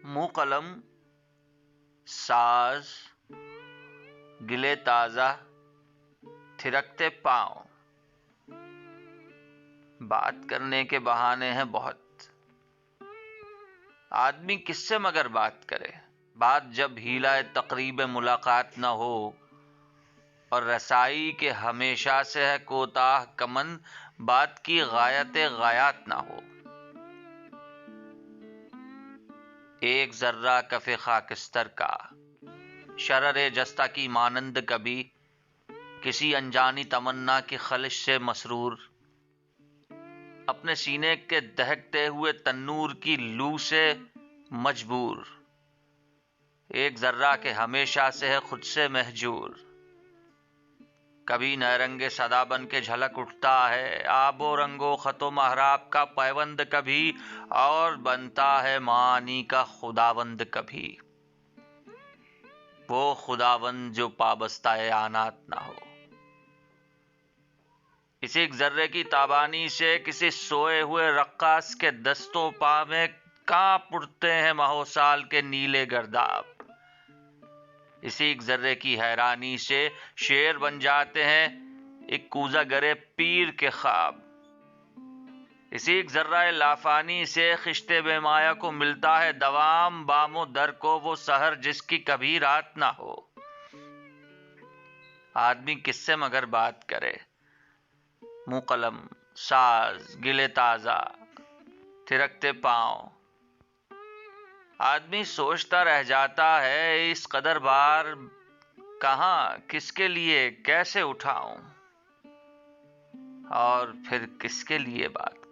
منہ قلم، ساز، گلے تازہ، تھرکتے پاؤں۔ بات کرنے کے بہانے ہیں بہت، آدمی کس سے مگر بات کرے؟ بات جب ہیلہ تقریب ملاقات نہ ہو اور رسائی کے ہمیشہ سے ہے کوتاہ کمن، بات کی غایت غایات نہ ہو۔ ایک ذرہ کف خاکستر کا، شرر جستہ کی مانند کبھی، کسی انجانی تمنا کی خلش سے مسرور، اپنے سینے کے دہکتے ہوئے تنور کی لو سے مجبور، ایک ذرہ کے ہمیشہ سے ہے خود سے مہجور۔ کبھی نیرنگ صدا بن کے جھلک اٹھتا ہے آب و رنگ و خط و محراب کا پیوند کبھی، اور بنتا ہے معانی کا خداوند کبھی، وہ خداوند جو پابستہ اعانات نہ ہو۔ اسی ایک ذرے کی تابانی سے کسی سوئے ہوئے رقاص کے دست و پا میں کانپ اٹھتے ہیں ماہ و سال کے نیلے گرداب۔ اسی ایک ذرے کی حیرانی سے شعر بن جاتے ہیں ایک کوزہ گرے پیر کے خواب۔ اسی ایک ذرہ لافانی سے خشت بے مایا کو ملتا ہے دوام، بام و در کو وہ سحر جس کی کبھی رات نہ ہو۔ آدمی کس سے مگر بات کرے؟ منہ قلم، ساز، گلے تازہ، تھرکتے پاؤں۔ آدمی سوچتا رہ جاتا ہے اس قدر بار کہاں، کس کے لیے، کیسے اٹھاؤں، اور پھر کس کے لیے بات